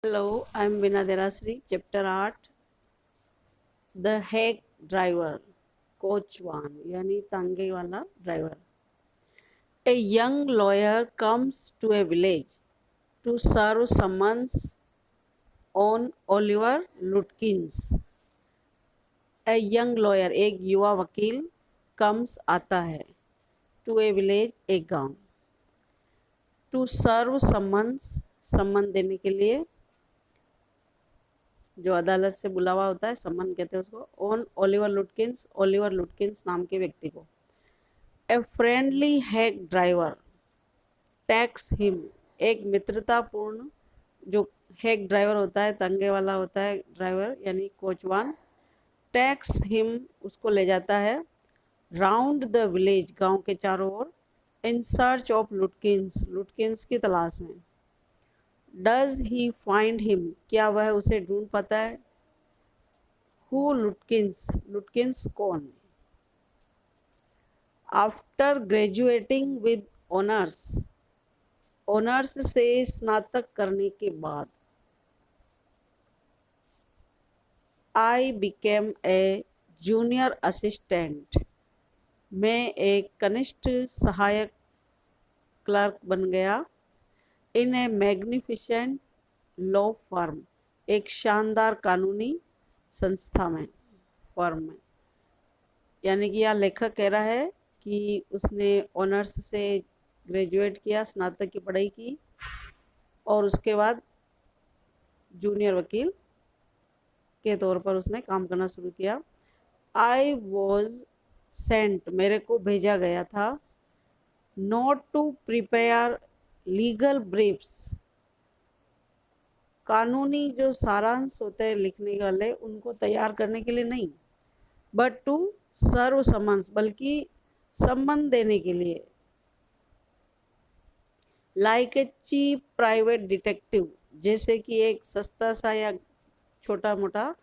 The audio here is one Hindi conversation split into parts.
Hello, I'm Bina Derasri, Chapter 8, The Hack Driver, Coach 1, यानी तांगे वाला driver. A young lawyer comes to a village to serve summons on Oliver Lutkins. A young lawyer, एक युवा वकील comes आता है to a village, एक गांव. To serve summons, सम्मन देने के लिए, जो अदालत से बुलावा होता है, सम्मन कहते हैं उसको. ऑन ओलिवर लुटकिंस नाम के व्यक्ति को. A friendly hack driver tax him, एक मित्रतापूर्ण जो हैक ड्राइवर होता है, तंगे वाला होता है ड्राइवर यानी कोचवान, टैक्स हिम उसको ले जाता है राउंड द विलेज, गांव के चारों ओर, इन सर्च ऑफ लुटकिंस की तलाश में. डज ही फाइंड हिम, क्या वह उसे ढूंढ पाता है. हु लुटकिंस कौन. After graduating with honours, honours से स्नातक करने के बाद, I became a junior assistant, मैं एक कनिष्ठ सहायक क्लर्क बन गया. इन ए मैग्निफिसेंट लॉ फर्म, एक शानदार कानूनी संस्था में, फर्म में. यानी कि यहाँ लेखक कह रहा है कि उसने ऑनर्स से ग्रेजुएट किया, स्नातक की पढ़ाई की, और उसके बाद जूनियर वकील के तौर पर उसने काम करना शुरू किया. आई वॉज सेंट, मेरे को भेजा गया था, not to prepare legal briefs, कानूनी जो सारांश होते हैं लिखने वाले उनको तैयार करने के लिए नहीं, बट टू सर्व समन्स, बल्कि सम्मन देने के लिए. Like a cheap private detective, जैसे कि एक सस्ता सा या छोटा मोटा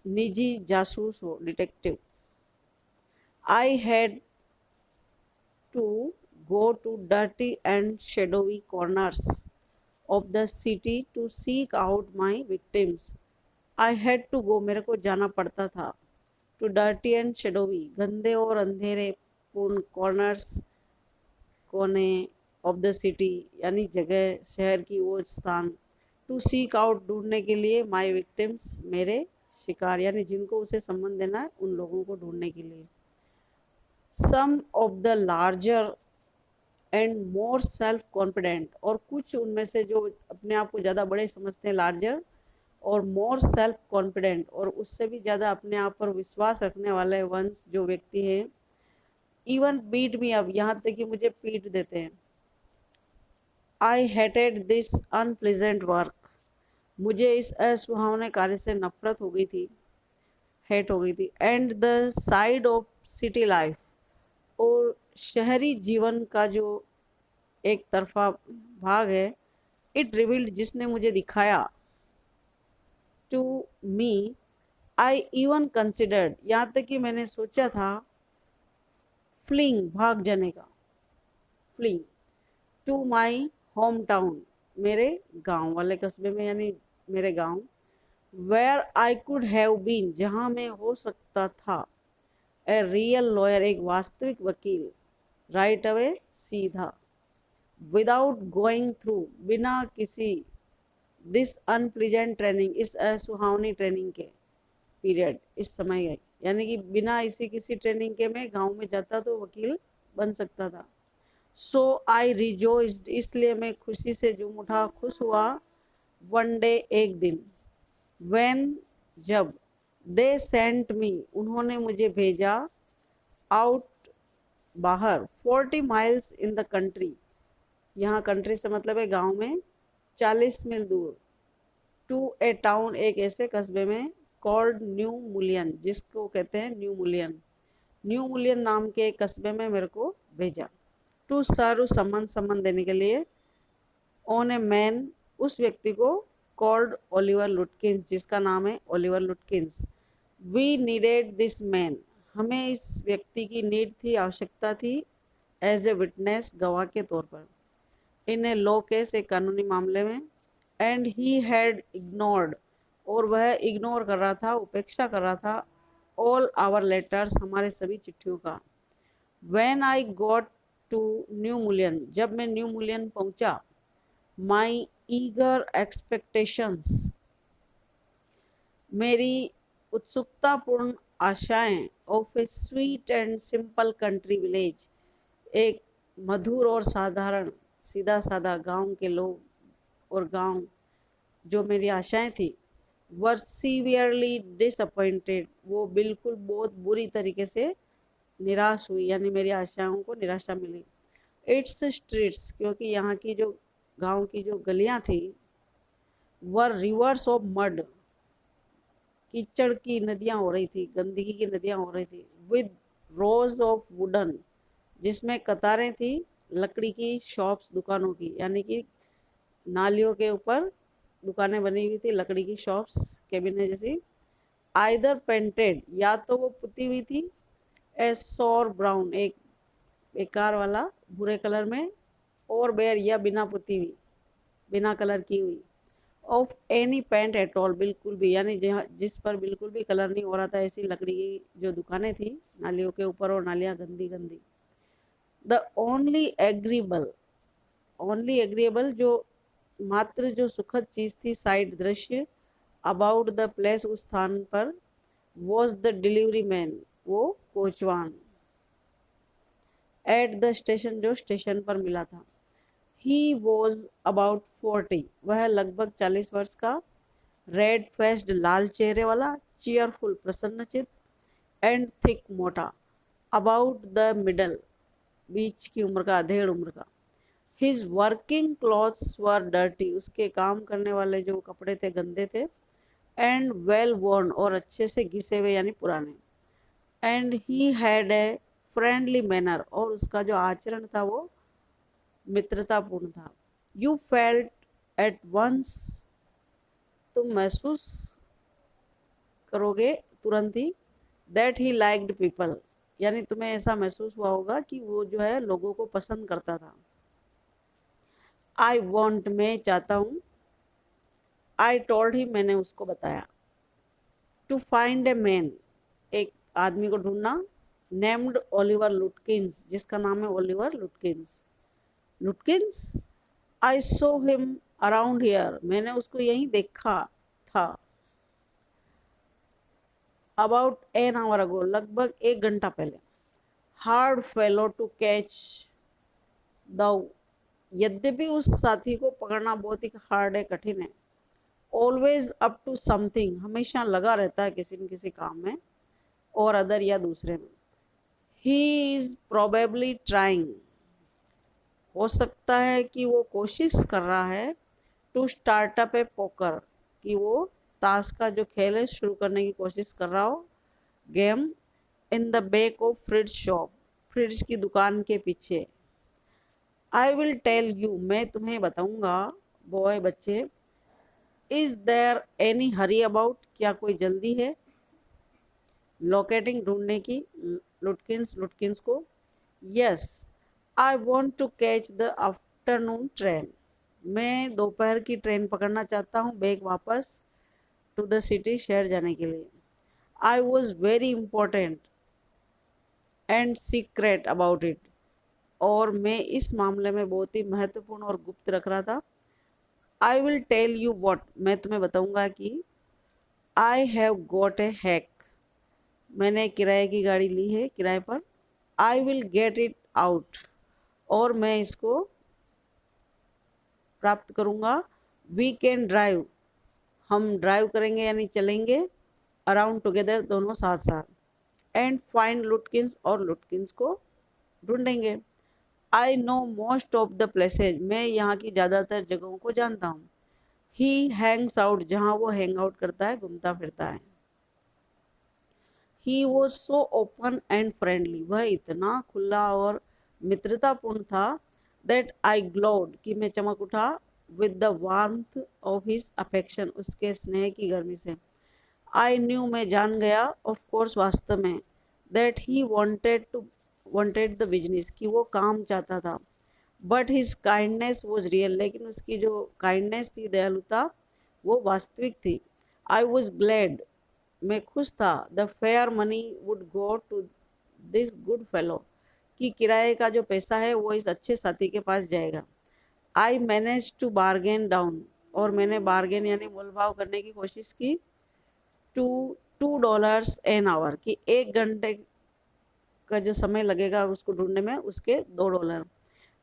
निजी जासूस हो, detective. I had to go to dirty and shadowy corners of the city to seek out my victims. I had to go, मेरे को जाना पड़ता था, to dirty and shadowy, गंदे और अंधेरे पूर्ण, corners, कोने, of the city यानी जगह, शहर की वो स्थान, to seek out, ढूंढने के लिए, my victims, मेरे शिकार यानी जिनको उसे सम्मान देना है उन लोगों को ढूंढने के लिए. Some of the larger and more self confident, और कुछ उनमें से जो अपने आप को ज़्यादा बड़े समझते हैं, लार्जर और मोर सेल्फ कॉन्फिडेंट, और उससे भी ज़्यादा अपने आप पर विश्वास रखने वाले वंश जो व्यक्ति हैं, इवन बीट मी अप, यहाँ तक कि मुझे पीट देते हैं. I hated this unpleasant work, मुझे इस असुहावने कार्य से नफरत हो गई थी, हेट हो गई थी. And the side of city life, और शहरी जीवन का जो एक तरफा भाग है, इट रिवील्ड, जिसने मुझे दिखाया, to me, I even considered, यहाँ तक कि मैंने सोचा था, फ्लिंग, भाग जाने का, fling, to my home town, मेरे गांव वाले कस्बे में यानी मेरे गांव, where I could have been, जहाँ मैं हो सकता था, ए रियल लॉयर, एक वास्तविक वकील, राइट अवे, सीधा, विदाउट गोइंग थ्रू, बिना किसी, दिस अनप्लीजेंट ट्रेनिंग, इस असुहावनी ट्रेनिंग के पीरियड, इस समय है, यानी कि बिना इसी किसी ट्रेनिंग के मैं गांव में जाता तो वकील बन सकता था. सो आई रिजोइस्ड, इसलिए मैं खुशी से झूम उठा, खुश हुआ. वन डे, एक दिन, व्हेन, जब, दे सेंट मी, उन्होंने मुझे भेजा, आउट, बाहर, 40 माइल्स इन द कंट्री, यहाँ कंट्री से मतलब है गांव में, 40 मील दूर, टू ए टाउन, एक ऐसे कस्बे में, कॉल्ड न्यू मुलियन, जिसको कहते हैं न्यू मुलियन, न्यू मुलियन नाम के एक कस्बे में मेरे को भेजा. टू सर्व, सम्मान देने के लिए, ऑन ए मैन, उस व्यक्ति को, कॉल्ड ओलिवर लुटकिंस, जिसका नाम है Oliver Lutkins. We needed this man, हमें इस व्यक्ति की नीड थी, आवश्यकता थी, एज ए विटनेस, गवाह के तौर पर, इन ए लॉ केस, एक कानूनी मामले में, एंड ही हैड इग्नोर्ड, और वह इग्नोर कर रहा था, उपेक्षा कर रहा था, ऑल आवर लेटर्स, हमारे सभी चिट्ठियों का। When I got to New Mullion, जब मैं न्यू मुलियन पहुंचा, माई ईगर एक्सपेक्टेशंस, मेरी उत्सुकतापूर्ण आशाएं, of A sweet and simple country village, एक मधुर और साधारण सीधा साधा गांव के लोग और गांव, जो मेरी आशाएं थी, वर सीवियरली डिसअपॉइंटेड, वो बिल्कुल बहुत बुरी तरीके से निराश हुई, यानी मेरी आशाओं को निराशा मिली। इट्स स्ट्रीट्स, क्योंकि यहाँ की जो गांव की जो गलियां थी, वर रिवर्स ऑफ मड, कीचड़ की नदियां हो रही थी, गंदगी की नदियां हो रही थी, विद रोज ऑफ वुडन, जिसमें कतारें थी लकड़ी की शॉप्स, दुकानों की, यानी कि नालियों के ऊपर दुकानें बनी हुई थी, लकड़ी की शॉप्स, केबिनें जैसी। आइदर पेंटेड, या तो वो पुती हुई थी, ए सॉर ब्राउन, एक बेकार वाला भूरे कलर में, और बेयर, या बिना पुती हुई, बिना कलर की हुई, of any paint at all, बिल्कुल भी, यानी जिस पर बिल्कुल भी कलर नहीं हो रहा था, ऐसी लकड़ी की जो दुकानें थी नालियों के ऊपर, और नालियाँ गंदी गंदी। द ओनली एग्रीएबल, जो मात्र जो सुखद चीज थी, साइड दृश्य, अबाउट द प्लेस, उस स्थान पर, वॉज द डिलीवरी मैन, वो कोचवान, एट द स्टेशन, जो स्टेशन पर मिला था। ही वॉज अबाउट 40, वह लगभग 40 वर्ष का, रेड फेस्ड, लाल चेहरे वाला, चीयरफुल, प्रसन्नचित, एंड थिक, मोटा, अबाउट द मिडल, बीच की उम्र का, अधेड़ उम्र का। हिज वर्किंग क्लॉथ्स वर डर्टी, उसके काम करने वाले जो कपड़े थे गंदे थे, एंड वेल वर्न, और अच्छे से घिसे हुए यानी पुराने। And he had a friendly manner, और उसका जो आचरण था वो मित्रतापूर्ण था। यू फेल्ट एट वंस, तुम महसूस करोगे तुरंत ही, दैट ही लाइक्ड पीपल, यानी तुम्हें ऐसा महसूस हुआ होगा कि वो जो है लोगों को पसंद करता था। आई वॉन्ट, मैं चाहता हूँ, आई टोल्ड ही, मैंने उसको बताया, टू फाइंड ए मैन, एक आदमी को ढूंढना, नेम्ड ओलिवर लुटकिंस, जिसका नाम है Oliver लुटकिंस। लुटकिंस, I saw him around here, मैंने उसको यहीं देखा था। अबाउट एन आवर अगो, लगभग 1 घंटा पहले। हार्ड फेलो टू कैच दाउ, यद्यपि उस साथी को पकड़ना बहुत ही हार्ड है, कठिन है। ऑलवेज अप टू समथिंग, हमेशा लगा रहता है किसी न किसी काम में, और अदर, या दूसरे में। ही इज प्रोबेबली ट्राइंग, हो सकता है कि वो कोशिश कर रहा है, टू स्टार्टअप ए पोकर, कि वो ताश का जो खेल है शुरू करने की कोशिश कर रहा हो, game, in the back of fridge shop, fridge की दुकान के पीछे। आई विल टेल यू, मैं तुम्हें बताऊंगा, बॉय, बच्चे, is there any hurry about, क्या कोई जल्दी है, लोकेटिंग, ढूंढने की, लुटकिंस को। Yes, I want to catch the afternoon train, मैं दोपहर की ट्रेन पकड़ना चाहता हूँ, बैक वापस, टू द सिटी, शहर जाने के लिए। I was very important and secret about it, और मैं इस मामले में बहुत ही महत्वपूर्ण और गुप्त रख रहा था। I will tell you what, मैं तुम्हें बताऊंगा कि, I have got a hack, मैंने किराए की गाड़ी ली है, किराए पर। I will get it out, और मैं इसको प्राप्त करूंगा। वी कैन ड्राइव, हम ड्राइव करेंगे यानी चलेंगे, अराउंड टुगेदर, दोनों साथ साथ, एंड फाइंड लुटकिंस, और लुटकिंस को ढूंढेंगे। I know most of the places, मैं यहाँ की ज़्यादातर जगहों को जानता हूँ। ही हैंग्स आउट, जहाँ वो हैंग आउट करता है, घूमता फिरता है। He was so open and friendly, वह इतना खुला और मित्रतापूर्ण था, दैट आई ग्लोड, कि मैं चमक उठा, with the warmth of his affection, उसके स्नेह की गर्मी से। आई न्यू, मैं जान गया, ऑफ कोर्स, वास्तव में, that he wanted the business, कि वो काम चाहता था, but his kindness was real, लेकिन उसकी जो काइंडनेस थी, दयालुता, वो वास्तविक थी। आई वॉज ग्लैड, मैं खुश था, the fare money would go to this good fellow, कि किराए का जो पैसा है वो इस अच्छे साथी के पास जाएगा। I manage to bargain down, और मैंने बार्गेन यानी मोल भाव करने की कोशिश की, टू $2 एन आवर, कि 1 घंटे का जो समय लगेगा उसको ढूंढने में, उसके $2।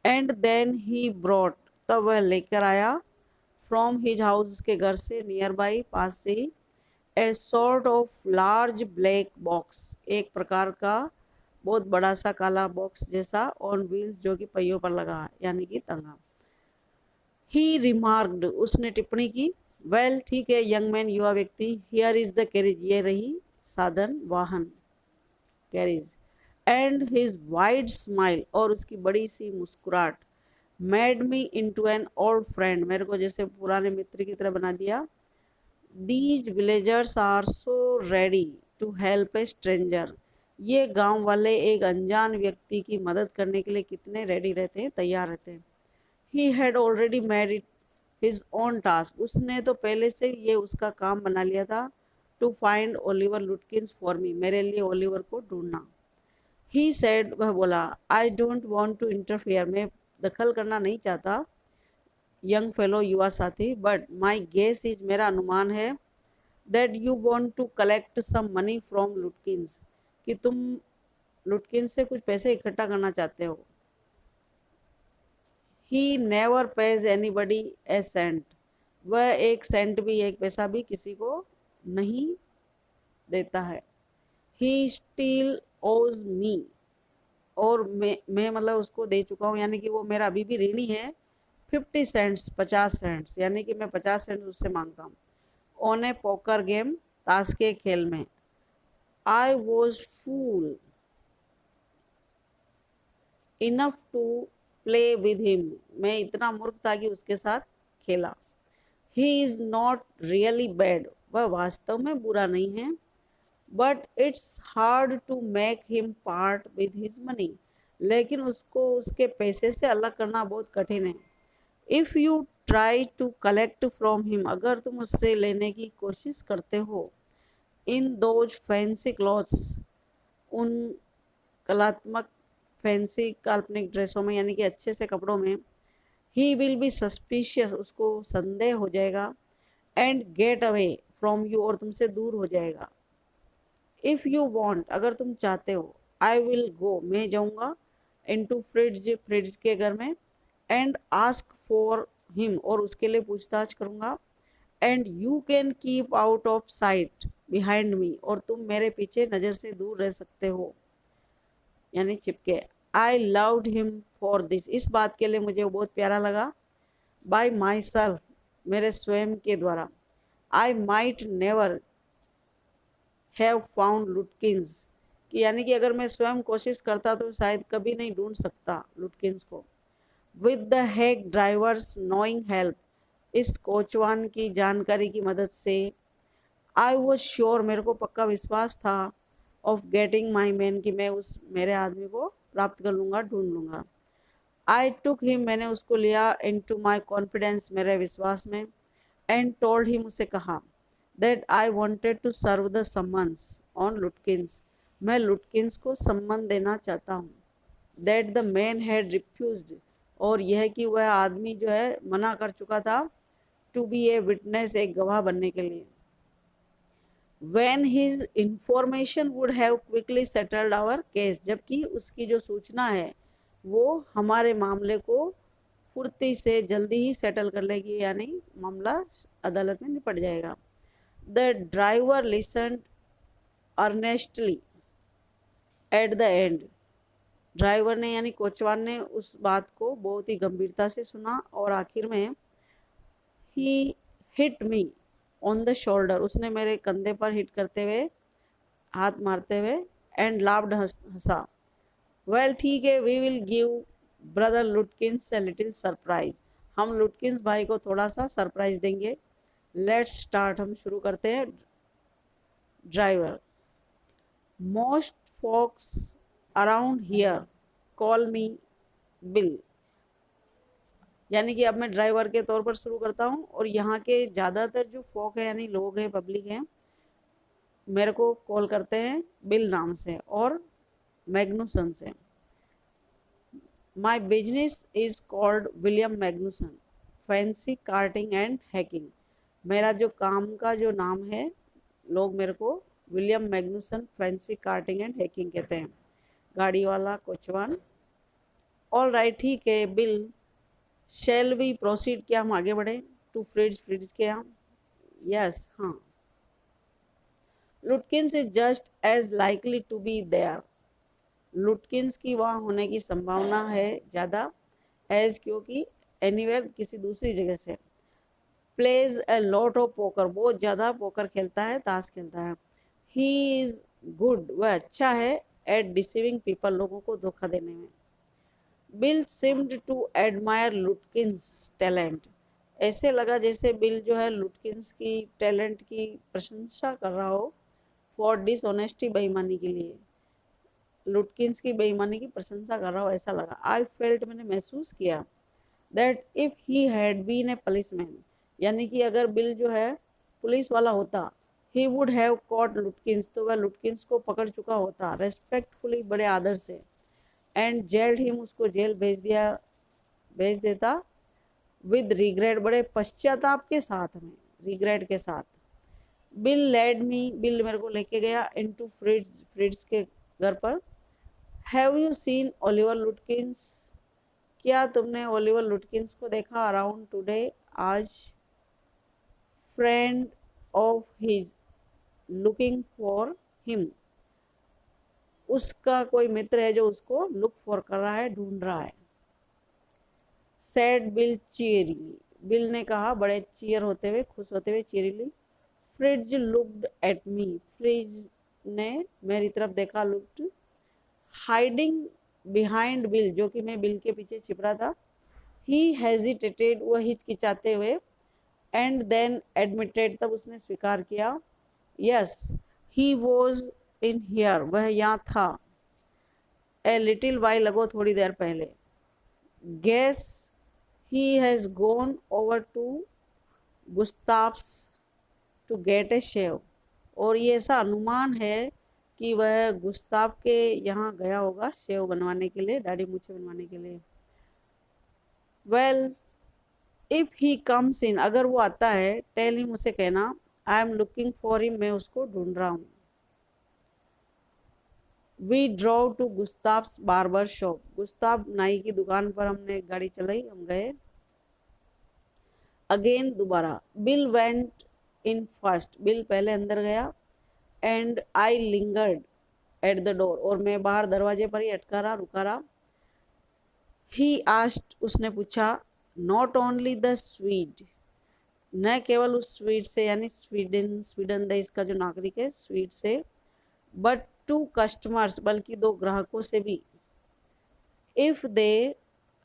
एंड देन ही ब्रॉट, तब वह लेकर आया, फ्रॉम हिज हाउस, उसके घर से, नियर बाई, पास से ही, a sort of large black box, एक प्रकार का बहुत बड़ा सा काला बॉक्स जैसा, ऑन व्हील्स, जो कि पहियों पर लगा, यानी कि तंगा। ही रिमार्क्ड, उसने टिप्पणी की, वेल ठीक है यंग मैन, युवा व्यक्ति, हियर इज द कैरिज, ये रही साधन, वाहन, carriage. And his wide smile, और उसकी बड़ी सी मुस्कुराहट, made me into an old friend, मेरे को जैसे पुराने मित्र की तरह बना दिया। These villagers are so ready to help a stranger, ये गांव वाले एक अनजान व्यक्ति की मदद करने के लिए कितने रेडी रहते हैं, तैयार रहते हैं। He had already made it his own task, उसने तो पहले से ये उसका काम बना लिया था, to find Oliver Lutkins for me, मेरे लिए ओलिवर को ढूंढना। ही सेड, वह बोला, I don't want to interfere, मैं दखल करना नहीं चाहता, यंग फेलो, युवा साथी, बट माई गेस इज, मेरा अनुमान है, that you want to collect some money from Lutkins, कि तुम लुटकिंस से कुछ पैसे इकट्ठा करना चाहते हो। He never pays anybody a cent, वह एक सेंट भी, एक पैसा भी किसी को नहीं देता है। ही स्टिल ओज मी, और मैं मतलब उसको दे चुका हूँ, यानी कि वो मेरा अभी भी ऋणी है, 50 सेंट्स, 50 सेंट्स, यानी कि मैं 50 सेंट उससे मांगता हूँ, ऑन ए पोकर गेम, ताश के खेल में। I was fool enough to play with him, मैं इतना मूर्ख था कि उसके साथ खेला। He is not really bad, वह वास्तव में बुरा नहीं है, but it's hard to make him part with his money, लेकिन उसको उसके पैसे से अलग करना बहुत कठिन है। If you try to collect from him, अगर तुम उससे लेने की कोशिश करते हो, इन दोज फैंसी क्लॉथ्स, उन कलात्मक, फैंसी काल्पनिक ड्रेसों में, यानी कि अच्छे से कपड़ों में, ही विल बी सस्पिशियस, उसको संदेह हो जाएगा, and get away from you, और तुमसे दूर हो जाएगा। इफ़ यू वॉन्ट, अगर तुम चाहते हो, आई विल गो, मैं जाऊँगा, इनटू फ्रिड्ज, फ्रिड्ज के घर में, एंड आस्क फॉर हिम, और उसके लिए पूछताछ करूँगा, and you can keep out of site behind me, और तुम मेरे पीछे नज़र से दूर रह सकते हो, यानी चिपके। I loved him for this, इस बात के लिए मुझे वो बहुत प्यारा लगा, बाय माई सेल्फ, मेरे स्वयं के द्वारा। I might never have found लुटकिंस, कि यानी कि अगर मैं स्वयं कोशिश करता तो शायद कभी नहीं ढूंढ सकता लुटकिंस को। With the heck drivers knowing help, इस कोचवान की जानकारी की मदद से, आई वॉज श्योर, मेरे को पक्का विश्वास था, ऑफ गेटिंग माई मैन, कि मैं उस मेरे आदमी को प्राप्त कर लूँगा, ढूंढ लूँगा। आई टुक हिम, मैंने उसको लिया, इन टू माई कॉन्फिडेंस, मेरे विश्वास में, एंड टोल्ड हिम, उसे कहा, that I wanted to serve the summons on Lutkins, मैं लुटकिंस को सम्मन देना चाहता हूँ। That the man had refused, और यह कि वह आदमी जो है मना कर चुका था, टू बी ए विटनेस, एक गवाह बनने के लिए। When his information would have quickly settled our case, जबकि उसकी जो सूचना है वो हमारे मामले को फुर्ती से जल्दी ही सेटल कर लेगी, यानी मामला अदालत में निपट जाएगा। The driver listened earnestly at the end, driver ने यानी कोचवान ने उस बात को बहुत ही गंभीरता से सुना, और आखिर में, he hit me on the shoulder, उसने मेरे कंधे पर हिट करते हुए, हाथ मारते हुए, एंड लाफ्ड, हंसा। वेल ठीक है, we will give brother Lutkins a little surprise, हम लुटकिंस भाई को थोड़ा सा सरप्राइज देंगे। लेट्स स्टार्ट, हम शुरू करते हैं। Driver, most folks around here call me Bill, यानी कि अब मैं ड्राइवर के तौर पर शुरू करता हूँ, और यहाँ के ज़्यादातर जो फोक है यानी लोग हैं, पब्लिक हैं, मेरे को कॉल करते हैं बिल नाम से और मैग्नुसन से। My business is called William Magnuson fancy carting and hacking. मेरा जो काम का जो नाम है, लोग मेरे को William Magnuson fancy carting and hacking कहते हैं, गाड़ी वाला कोचवान। ऑल राइट, ठीक है बिल, शेल वी प्रोसीड, क्या हम आगे बढ़े टू फ्रिड्स, फ्रिड्स के यहाँ? यस, हाँ। Lutkins is just as likely to be there. Lutkins की वहाँ होने की संभावना है ज़्यादा, एज क्योंकि एनीवेयर किसी दूसरी जगह से। Plays a lot of poker, बहुत ज़्यादा पोकर खेलता है, ताश खेलता है। ही इज़ गुड, वह अच्छा है, एट डिसीविंग पीपल, लोगों को धोखा देने में। Bill seemed to admire Lutkins talent. ऐसे लगा जैसे बिल जो है लुटकिंस की टैलेंट की प्रशंसा कर रहा हो, फॉर डिसऑनेस्टी, बेईमानी के लिए। लुटकिंस की बेईमानी की प्रशंसा कर रहा हो ऐसा लगा। आई फेल्ट, मैंने महसूस किया, that if he had been a policeman, यानी कि अगर बिल जो है पुलिस वाला होता, he would have caught Lutkins, तो वह लुटकिंस को पकड़ चुका होता, रेस्पेक्टफुली, बड़े आदर से, एंड जेल्ड हिम, उसको जेल भेज देता, विद रिग्रेट, बड़े पश्चाताप के साथ में, रिग्रेट के साथ। बिल लेड मी, बिल मेरे को लेके गया इनटू फ्रिड्स, फ्रिड्स के घर पर। हैव यू सीन ओलिवर लुटकिंस, क्या तुमने ओलिवर लुटकिंस को देखा? अराउंड टुडे, आज। Friend of his looking for him, उसका कोई मित्र है जो उसको लुक फॉर कर रहा है, ढूंढ रहा है। सैड बिल चीयरली, बिल ने कहा बड़े चीयर होते हुए, खुश होते हुए, cheerly. Fritz looked at me, Fritz ने मेरी तरफ देखा, लुक्ड, हाइडिंग बिहाइंड बिल, जो कि मैं बिल के पीछे छिप रहा था। ही हेजिटेटेड, वह हिचकिचाते हुए, एंड देन एडमिटेड, तब उसने स्वीकार किया, yes he was in here, वह यहाँ था, ए लिटिल वाइल अगो, थोड़ी देर पहले। Guess he has gone over to Gustaf's to get a shave, और ये ऐसा अनुमान है कि वह गुस्ताफ के यहाँ गया होगा शेव बनवाने के लिए, दाढ़ी मूछें बनवाने के लिए। Well if he comes in, अगर वो आता है, टेल हिम, उसे कहना, I am looking for him, मैं उसको ढूंढ रहा हूँ। We drove to Gustaf's barber shop, Gustaf नाई की दुकान पर हमने गाड़ी चलाई, हम गए। अगेन, दोबारा। Bill went in first, bill पहले अंदर गया, and I lingered at the door, और मैं बाहर दरवाजे पर ही अटका रहा, रुका रहा। ही आस्क्ड, उसने पूछा, नॉट ओनली द स्वीड, न केवल उस स्वीड से, यानी स्वीडन, स्वीडन देश का जो नागरिक है, स्वीड से, बट टू कस्टमर्स, बल्कि दो ग्राहकों से भी। इफ दे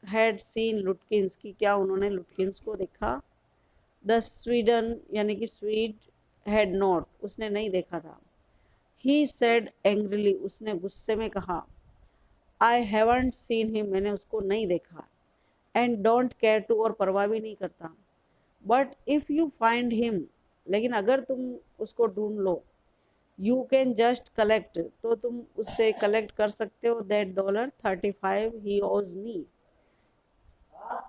हैड सीन लुटकिंस, की क्या उन्होंने लुटकिंस को देखा? द स्वीडन, यानी कि स्वीड, हैड नॉट, उसने नहीं देखा था। ही सेड एंग्रीली, उसने गुस्से में कहा, आई हैवंट सीन हिम, मैंने उसको नहीं देखा, एंड डोंट केयर टू, और परवाह भी नहीं करता। But if you find him, लेकिन अगर तुम उसको ढूंढ लो, यू कैन जस्ट कलेक्ट, तो तुम उससे कलेक्ट कर सकते हो, दैट $35 ही ओज मी,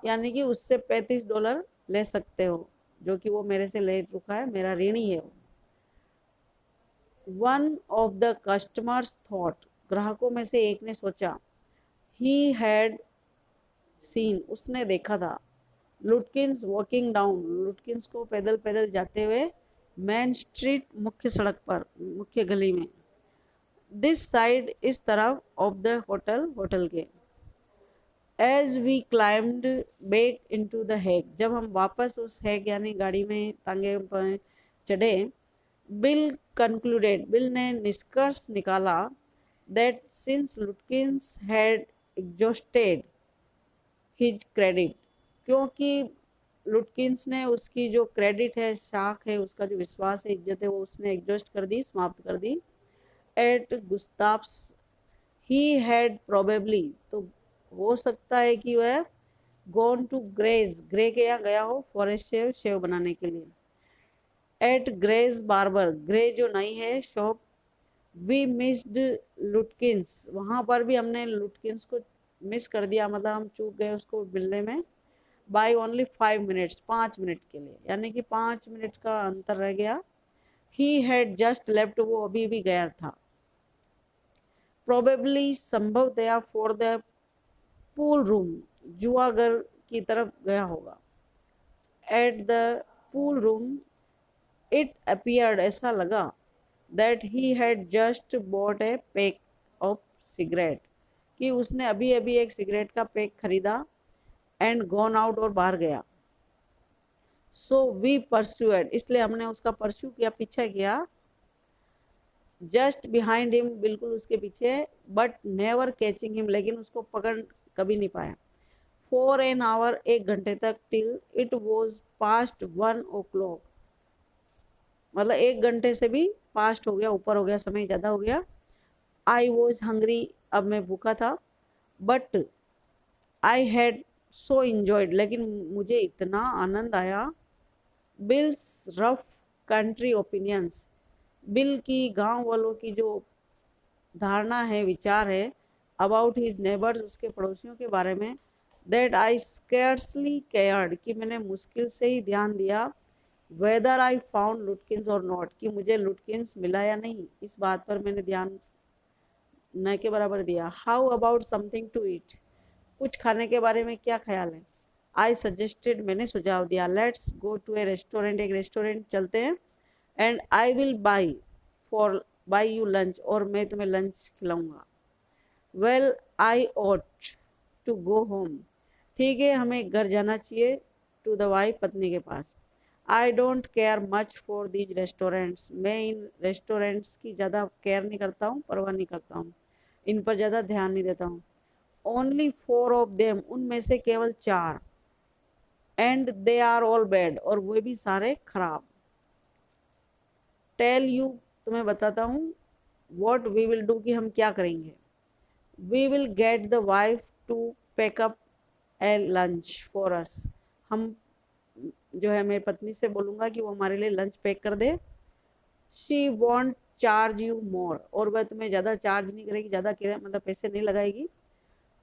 यानी कि उससे $35 ले सकते हो, जो कि वो मेरे से ले चुका है, मेरा ऋणी है वो। One of the customers thought, ग्राहकों में से एक ने सोचा, ही हैड सीन, उसने देखा था, लुटकिंस वॉकिंग डाउन, लुटकिंस को पैदल पैदल जाते हुए, मेन स्ट्रीट, मुख्य सड़क पर, मुख्य गली में, दिस साइड, इस तरफ, ऑफ द होटल, होटल के। As we climbed back into the hack, जब हम वापस उस हैग यानी गाड़ी में तांगे पर चढ़े, बिल कंक्लूडेड, बिल ने निष्कर्ष निकाला, that since लुटकिंस had exhausted his credit, क्योंकि लुटकिंस ने उसकी जो क्रेडिट है, शाख है, उसका जो विश्वास है, इज्जत है, वो उसने एग्जॉस्ट कर दी, समाप्त कर दी। Eight Gustaf's, he had probably, तो हो सकता है कि वह गॉन टू ग्रेज, ग्रे के यहाँ गया हो फॉरेस्ट शेव, शेव बनाने के लिए। एट ग्रेज बार्बर, ग्रे जो नई है शॉप। वी मिस्ड लुटकिंस, वहाँ पर भी हमने लुटकिंस को मिस कर दिया, मतलब हम चूक गए उसको मिलने में। बाई ओनली 5 मिनट्स, 5 मिनट के लिए, यानी कि 5 मिनट का अंतर रह गया। ही हैड जस्ट लेफ्ट, वो अभी भी गया था। प्रोबेबली, संभवतया, फॉर द पूल रूम, जुआगर की तरफ गया होगा। At the pool room it appeared, ऐसा लगा, that he had just bought a pack of cigarette, कि उसने अभी अभी एक सिगरेट का पैक खरीदा। एंड गॉन आउट, और बाहर गया। सो वी परस्यूड, इसलिए हमने उसका परस्यू किया, पीछा किया। जस्ट बिहाइंड हिम, बिल्कुल उसके पीछे। बट नेवर कैचिंग हिम, लेकिन उसको पकड़ कभी नहीं पाया। फॉर एन आवर, 1 घंटे तक। Till it was past 1 o'clock, मतलब 1 घंटे से भी पास्ट हो गया, ऊपर हो गया, समय ज़्यादा हो गया। आई वॉज हंग्री, अब मैं भूखा था। But I had so enjoyed, लेकिन मुझे इतना आनंद आया। Bills rough country opinions, bill की गांव वालों की जो धारणा है, विचार है, अबाउट हिज नेबर्स, उसके पड़ोसियों के बारे में। दैट आई स्केर्सली केयर्ड, कि मैंने मुश्किल से ही ध्यान दिया। वेदर आई फाउंड लुटकिंस और नॉट, कि मुझे लुटकिंस मिला या नहीं, इस बात पर मैंने ध्यान न के बराबर दिया। How about something to eat, कुछ खाने के बारे में क्या ख्याल है। आई सजेस्टेड, मैंने सुझाव दिया। Let's go to a restaurant, एक रेस्टोरेंट चलते हैं। And I will buy you lunch, और मैं तुम्हें लंच खिलाऊंगा। Well I ought to go home, ठीक है हमें घर जाना चाहिए। टू द वाइफ, पत्नी के पास। I don't care much for these restaurants, मैं इन रेस्टोरेंट्स की ज़्यादा केयर नहीं करता हूँ, परवाह नहीं करता हूँ, इन पर ज़्यादा ध्यान नहीं देता हूँ। ओनली 4 ऑफ देम, उनमें से केवल 4। And they are all bad, और वो भी सारे खराब। टेल यू, तुम्हें बताता हूँ। वॉट वी विल डू, कि हम क्या करेंगे। We will get the wife to pack up a lunch for us, हम जो है मेरी पत्नी से बोलूँगा कि वो हमारे लिए लंच पैक कर दे। She won't charge you more, और वह तुम्हें ज़्यादा चार्ज नहीं करेगी, ज़्यादा किराया मतलब पैसे नहीं लगाएगी।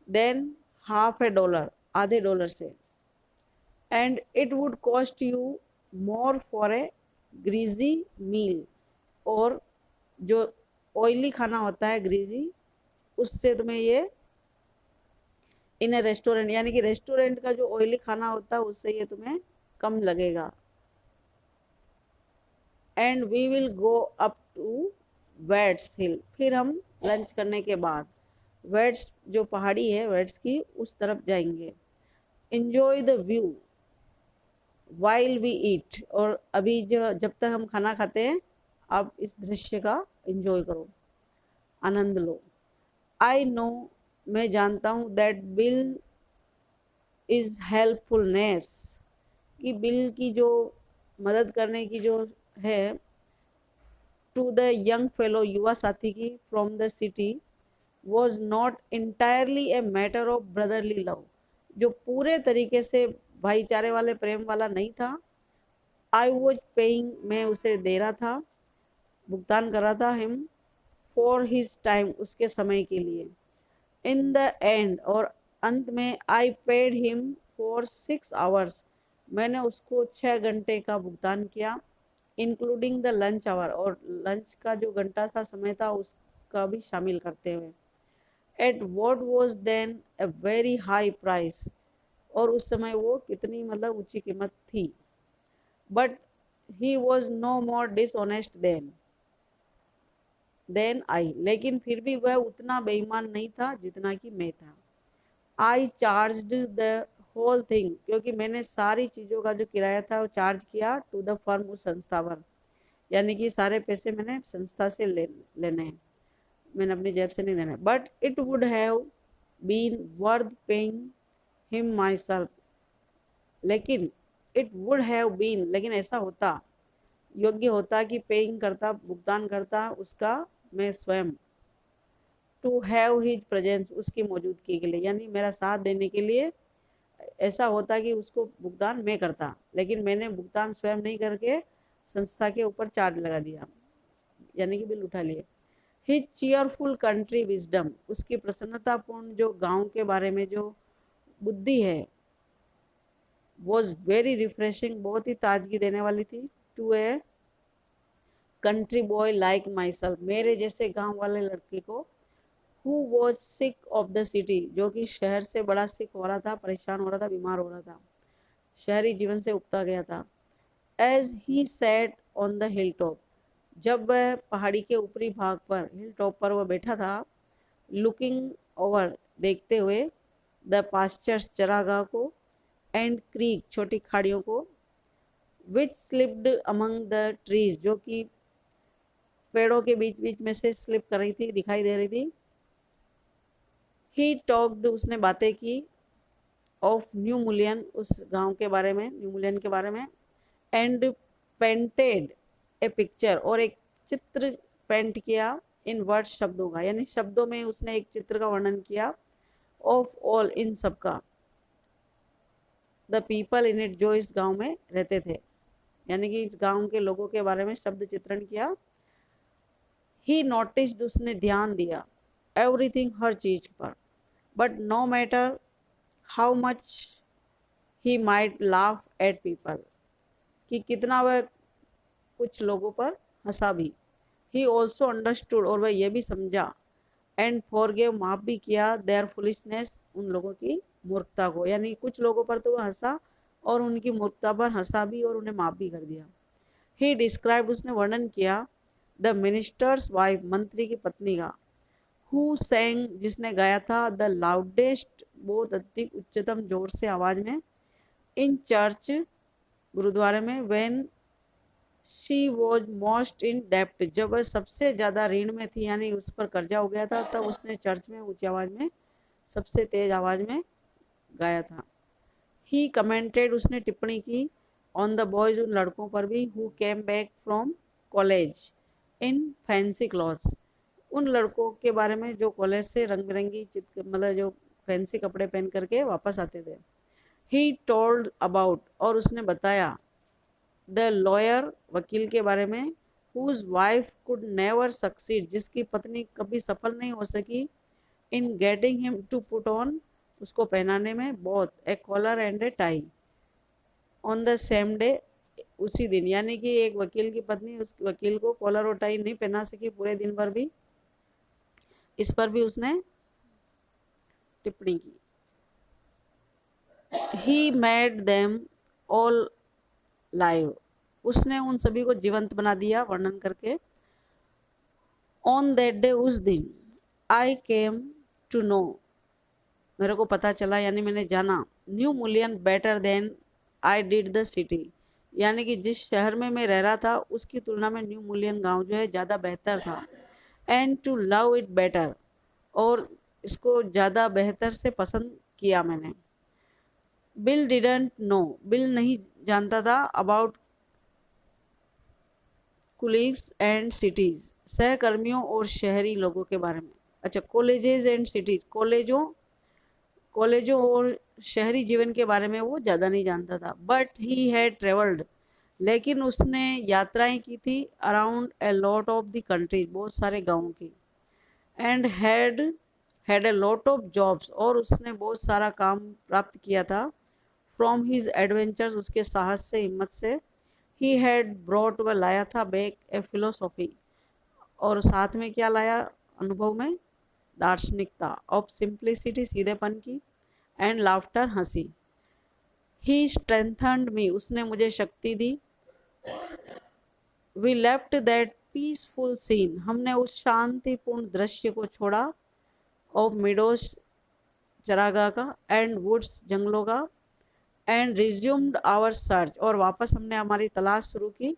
देन $0.50, आधे डॉलर से। And it would cost you more for a greasy meal, और जो ऑयली खाना होता है ग्रीजी, उससे तुम्हें ये इन ए रेस्टोरेंट, यानी कि रेस्टोरेंट का जो ऑयली खाना होता है उससे ये तुम्हें कम लगेगा। And we will go up to Waits Hill, फिर हम लंच करने के बाद वेट्स जो पहाड़ी है वेट्स की, उस तरफ जाएंगे। Enjoy the view while we eat, और अभी जो जब तक हम खाना खाते हैं, आप इस दृश्य का एंजॉय करो, आनंद लो। आई नो, मैं जानता हूँ। दैट बिल इज हेल्पफुलनेस, कि बिल की जो मदद करने की जो है, टू द यंग फेलो, युवा साथी की, from the city, was not entirely a matter of brotherly love, जो पूरे तरीके से भाईचारे वाले प्रेम वाला नहीं था। आई वॉज पेइंग, मैं उसे दे रहा था, भुगतान कर रहा था। हिम फॉर हिज टाइम, उसके समय के लिए। इन द एंड, और अंत में, I paid him for 6 hours, मैंने उसको 6 घंटे का भुगतान किया। इंक्लूडिंग द लंच आवर, और लंच का जो घंटा था, समय था, उसका भी शामिल करते हुए। At what was then a very high price, और उस समय वो कितनी मतलब ऊंची कीमत थी। But he was no more dishonest than I, लेकिन फिर भी वह उतना बेईमान नहीं था जितना कि मैं था। आई चार्ज्ड द होल थिंग, क्योंकि मैंने सारी चीज़ों का जो किराया था वो चार्ज किया। टू द फर्म, उस संस्था पर, यानी कि सारे पैसे मैंने संस्था से लेने हैं, मैंने अपनी जेब से नहीं देना। But it would have been worth paying him myself, लेकिन इट वुड हैव बीन, लेकिन ऐसा होता, योग्य होता कि पेइंग करता, भुगतान करता उसका मैं स्वयं। टू हैव हिज प्रेजेंस, उसकी मौजूदगी के लिए, यानी मेरा साथ देने के लिए। ऐसा होता कि उसको भुगतान मैं करता, लेकिन मैंने भुगतान स्वयं नहीं करके संस्था के ऊपर चार्ज लगा दिया, यानी कि बिल उठा लिए। हिज चीयरफुल कंट्री विजडम, उसकी प्रसन्नतापूर्ण जो गांव के बारे में जो बुद्धि है, वॉज वेरी रिफ्रेशिंग, बहुत ही ताजगी देने वाली थी। To a country boy like myself, मेरे जैसे गांव वाले लड़के को। Who was sick of the city, जो कि शहर से बड़ा सिक हो रहा था, परेशान हो रहा था, बीमार हो रहा था, शहरी जीवन से उबता गया था। As he sat on the hilltop, जब वह पहाड़ी के ऊपरी भाग पर, हिल टॉप पर वह बैठा था, लुकिंग ओवर, देखते हुए, द पास्चर्स, चरागाह को, एंड क्रीक, छोटी खाड़ियों को, विच स्लिप्ड अमंग द ट्रीज, जो कि पेड़ों के बीच बीच में से स्लिप कर रही थी, दिखाई दे रही थी। ही टॉक्ड, उसने बातें की, ऑफ न्यू मुलियन, उस गांव के बारे में, न्यू मुलियन के बारे में, एंड पेंटेड ए पिक्चर, और एक चित्र पेंट किया, इन वर्ड, शब्दों का, यानी शब्दों में उसने एक चित्र का वर्णन किया, ऑफ ऑल, इन सबका, द पीपल इन इट, जो इस गांव में रहते थे, यानी कि इस गांव के लोगों के बारे में शब्द चित्रण किया। ही नोटिस्ड, उसने ध्यान दिया, एवरीथिंग, हर चीज पर, but no matter how much he might laugh at people, कि कितना वह कुछ लोगों पर हंसा भी। ही ऑल्सो अंडरस्टूड, और वह यह भी समझा, एंड फॉरगिव, माफ भी किया, देयर फुलिशनेस, उन लोगों की मूर्खता को, यानी कुछ लोगों पर तो वह हंसा और उनकी मूर्खता पर हंसा भी और उन्हें माफ भी कर दिया। ही डिस्क्राइब, उसने वर्णन किया, द मिनिस्टर्स वाइफ, मंत्री की पत्नी का, हु सेंग, जिसने गाया था, द लाउडेस्ट, बहुत अधिक उच्चतम जोर से आवाज में, इन चर्च, गुरुद्वारे में, when she was most in डेप्ट, जब वह सबसे ज्यादा ऋण में थी, यानी उस पर कर्जा हो गया था, तब उसने चर्च में ऊंची आवाज में, सबसे तेज आवाज में गाया था। ही कमेंटेड, उसने टिप्पणी की, ऑन द बॉयज, उन लड़कों पर भी, who came back from college in fancy clothes, उन लड़कों के बारे में जो कॉलेज से रंग बिरंगी मतलब जो फैंसी कपड़े पहन करके वापस आते थे। ही टोल्ड अबाउट, और उसने बताया, द लॉयर, वकील के बारे में, whose wife could never succeed, जिसकी पत्नी कभी सफल नहीं हो सकी, in getting him to put on, उसको पहनाने में, बहुत, a collar and a tie, on the same day, उसी दिन, यानी कि एक वकील की पत्नी उस वकील को कॉलर और टाई नहीं पहना सकी पूरे दिन भर भी, इस पर भी उसने टिप्पणी की। He made them all live, उसने उन सभी को जीवंत बना दिया, वर्णन करके। ऑन दैट डे, उस दिन, आई केम टू नो, मेरे को पता चला, यानी मैंने जाना, New Mullion better than I did the city, यानी कि जिस शहर में मैं रह रहा था उसकी तुलना में न्यू मुलियन गांव जो है ज़्यादा बेहतर था। And to love it better, और इसको ज़्यादा बेहतर से पसंद किया मैंने। बिल डिडंट नो, बिल नहीं जानता था, अबाउट कुलीग्स एंड सिटीज़, सहकर्मियों और शहरी लोगों के बारे में। अच्छा, कॉलेजेस एंड सिटीज़, कॉलेजों और शहरी जीवन के बारे में वो ज़्यादा नहीं जानता था। बट ही हैड ट्रेवल्ड, लेकिन उसने यात्राएं की थी, around a lot of the country, बहुत सारे गाँव की, and had a lot of jobs, और उसने बहुत सारा काम प्राप्त किया था, फ्रॉम हिज एडवेंचर्स, उसके साहस से, हिम्मत से। ही हैड ब्रॉट, वह लाया था, बैक ए फिलोसॉफी, और साथ में क्या लाया अनुभव में, दार्शनिकता, ऑफ सिंप्लिसिटी, सीधेपन की, एंड लाफ्टर, हंसी। ही स्ट्रेंथन्ड मी, उसने मुझे शक्ति दी। We left that peaceful scene, हमने उस शांतिपूर्ण दृश्य को छोड़ा, ऑफ मिडोस, चरागाह का, एंड वुड्स, जंगलों का, एंड रिज्यूम्ड आवर सर्च, और वापस हमने हमारी तलाश शुरू की,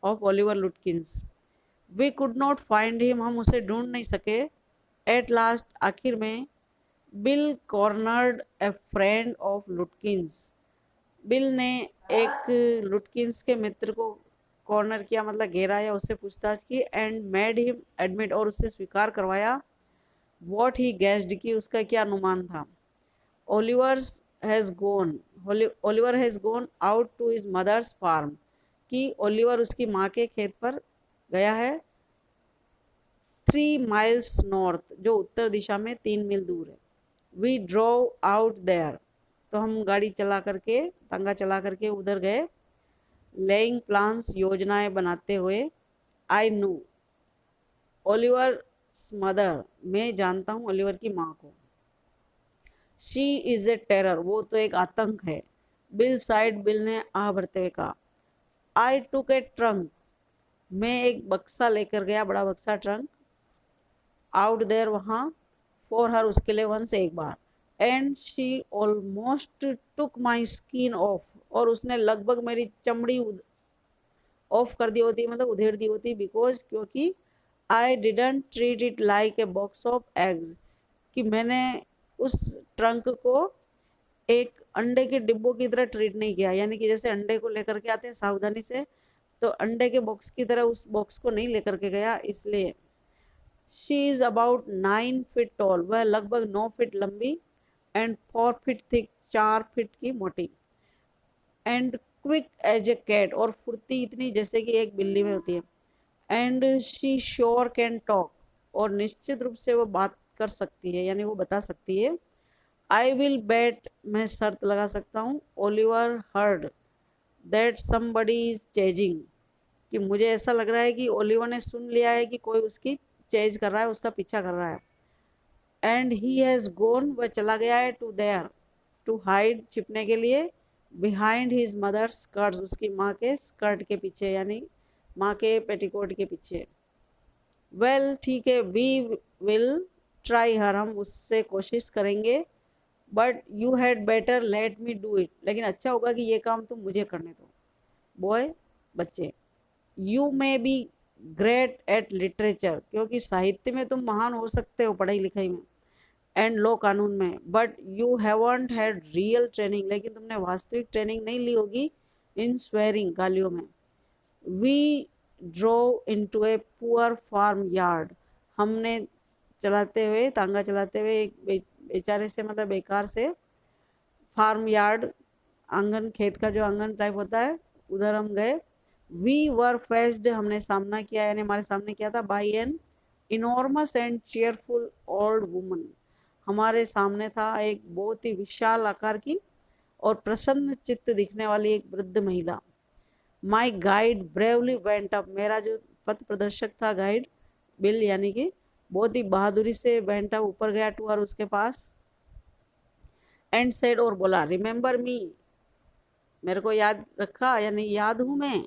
of Oliver Lutkins. We could not find him, हम उसे ढूंढ नहीं सके। एट लास्ट, आखिर में, Bill cornered a friend of Lutkins, Bill ने एक लुटकिंस के मित्र को कॉर्नर किया, मतलब घेरा या उससे पूछताछ की, एंड मेड हिम एडमिट, और उससे स्वीकार करवाया, व्हाट ही गेस्ड, की उसका क्या अनुमान था। Oliver's has gone Oliver has gone out to his mother's farm, कि ओलिवर उसकी माँ के खेत पर गया है 3 miles नॉर्थ, जो उत्तर दिशा में 3 मील दूर है। वी ड्रोव आउट देयर, तो हम गाड़ी चला करके तांगा चला करके उधर गए। लेइंग प्लान्स, योजनाएं बनाते हुए। आई न्यू ओलिवर मदर, मैं जानता हूँ ओलिवर की माँ को। शी इज ए टेरर, वो तो एक आतंक है। बिल साइड, बिल ने आह भरते हुए कहा। आई टुक ए ट्रंक, मैं एक बक्सा लेकर गया, बड़ा बक्सा, ट्रंक। आउट देयर, वहाँ। फॉर हर, उसके लिए, वंस, एक बार। And she almost took my skin off, और उसने लगभग मेरी चमड़ी ऑफ कर दी होती, मतलब उधेड़ दी होती। बिकॉज, क्योंकि I didn't treat it like a box of eggs, कि मैंने उस ट्रंक को एक अंडे के डिब्बों की तरह ट्रीट नहीं किया, यानी कि जैसे अंडे को लेकर के आते हैं सावधानी से, तो अंडे के बॉक्स की तरह उस बॉक्स को नहीं लेकर के गया, इसलिए। She is about 9 feet tall, वह लगभग 9 फीट लंबी। एंड 4 फीट थिक, 4 फीट की मोटी। And quick as a cat, और फुर्ती इतनी जैसे कि एक बिल्ली में होती है। And she sure can talk, और निश्चित रूप से वो बात कर सकती है, यानी वो बता सकती है। आई विल बेट, मैं शर्त लगा सकता हूँ। Oliver heard that somebody is chasing, कि मुझे ऐसा लग रहा है कि ओलिवर ने सुन लिया है कि कोई उसकी चेज कर रहा है, उसका पीछा कर रहा है। एंड ही हैज़ गोन, वह चला गया है। टू देयर, टू हाइड, छिपने के लिए। बिहाइंड हिज मदर्स स्कर्ट, उसकी माँ के स्कर्ट के पीछे, यानी माँ के पेटीकोट के पीछे। वेल, ठीक है। वी विल ट्राई हर, हम उससे कोशिश करेंगे। But you had better let me do it, लेकिन अच्छा होगा कि ये काम तुम मुझे करने दो। बॉय, बच्चे। You may be great at literature, क्योंकि साहित्य में तुम महान हो सकते हो, पढ़ाई लिखाई में, एंड लो, कानून में। But you haven't had real training, लेकिन तुमने वास्तविक ट्रेनिंग नहीं ली होगी इन स्वेरिंग, गालियों में। We drove into a poor farmyard, हमने चलाते हुए, तांगा चलाते हुए, एक बेचारे से, मतलब बेकार से, फार्म यार्ड, आंगन, खेत का जो आंगन टाइप होता है, उधर हम गए। वी वर फेस्ड, हमने सामना किया, यानी हमारे सामने किया था, by an enormous and cheerful old woman, हमारे सामने था एक बहुत ही विशाल आकार की और प्रसन्न चित्त दिखने वाली एक वृद्ध महिला। माई गाइड ब्रेवली वेंट अप, मेरा जो पथ प्रदर्शक था, गाइड, बिल, यानी कि बहुत ही बहादुरी से वेंट अप, ऊपर गया, टू, और उसके पास। एंड सेड, और बोला, रिमेंबर मी, मेरे को याद रखा, यानी याद हूँ मैं।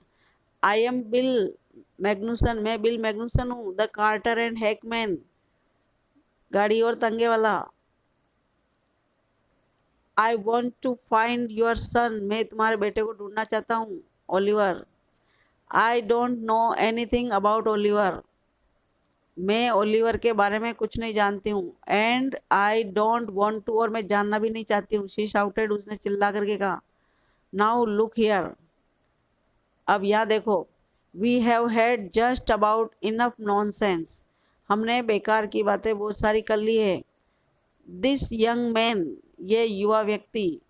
आई एम बिल मैग्नुसन, मैं बिल मैग्नुसन हूँ। द कार्टर एंड हैकमैन, गाड़ी और तंगे वाला। I want to find your son, मैं तुम्हारे बेटे को ढूंढना चाहता हूँ, Oliver. I don't know anything about Oliver, मैं ओलिवर के बारे में कुछ नहीं जानती हूँ। And I don't want to, और मैं जानना भी नहीं चाहती हूँ। शी शाउटेड, उसने चिल्ला करके कहा। नाउ लुक हियर, अब यहाँ देखो। We have had just about enough nonsense, हमने बेकार की बातें बहुत सारी कर ली है। दिस यंग मैन, ये युवा व्यक्ति,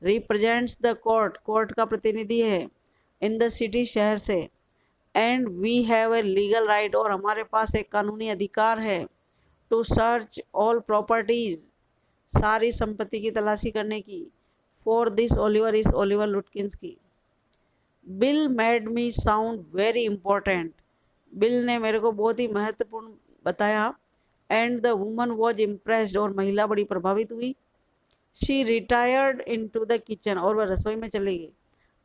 रिप्रेजेंट्स द कोर्ट, कोर्ट का प्रतिनिधि है, इन द सिटी, शहर से। And we have a legal right, और हमारे पास एक कानूनी अधिकार है। टू सर्च ऑल प्रॉपर्टीज, सारी संपत्ति की तलाशी करने की। फॉर दिस ओलिवर, इस ओलिवर लुटकिंस की। Bill made me sound very important, Bill ने मेरे को बहुत ही महत्वपूर्ण बताया। And the woman was impressed, और महिला बड़ी प्रभावित हुई। She retired into the kitchen, और वह रसोई में चली गई।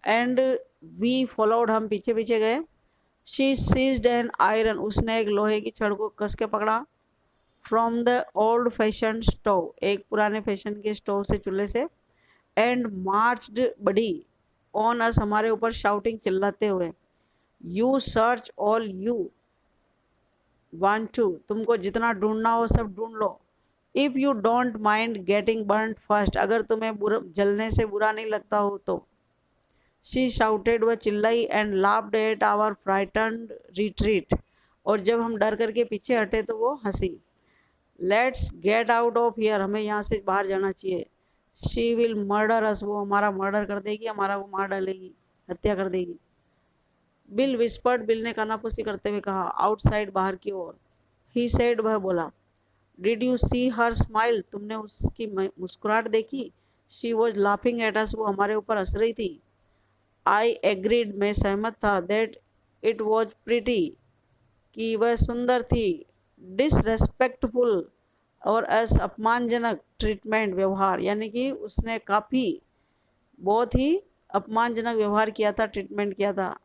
एंड वी फॉलोड, हम पीछे पीछे गए। शी सीज्ड एन आयरन, उसने एक लोहे की छड़ को कस के पकड़ा। From the old fashion stove, एक पुराने फैशन के स्टोव से, चूल्हे से। एंड मार्च्ड, बढ़ी। ऑन अस, हमारे ऊपर, शाउटिंग, चिल्लाते हुए। You search all you want to, तुमको जितना ढूंढना हो सब ढूंढ लो। If you don't mind getting burned first, अगर तुम्हें जलने से बुरा नहीं लगता हो तो। शी शाउटेड, वह चिल्लाई। And laughed at our frightened retreat, और जब हम डर करके पीछे हटे तो वो हंसी। Let's get out of here, हमें यहाँ से बाहर जाना चाहिए। शी विल मर्डर अस, वो हमारा मर्डर कर देगी, हमारा वो मार डालेगी, हत्या कर देगी। बिल विस्पर्ड, बिल ने कानाफूसी करते हुए कहा, आउटसाइड, बाहर की ओर। ही सेड, वह बोला। Did you see her smile, तुमने उसकी मुस्कुराहट देखी? She was laughing at us, वो हमारे ऊपर हंस रही थी। आई एग्रीड, मैं सहमत था। दैट इट वॉज प्रिटी, कि वह सुंदर थी। डिसरेस्पेक्टफुल, और अपमानजनक। ट्रीटमेंट, व्यवहार, यानी कि उसने काफ़ी बहुत ही अपमानजनक व्यवहार किया था, ट्रीटमेंट किया था।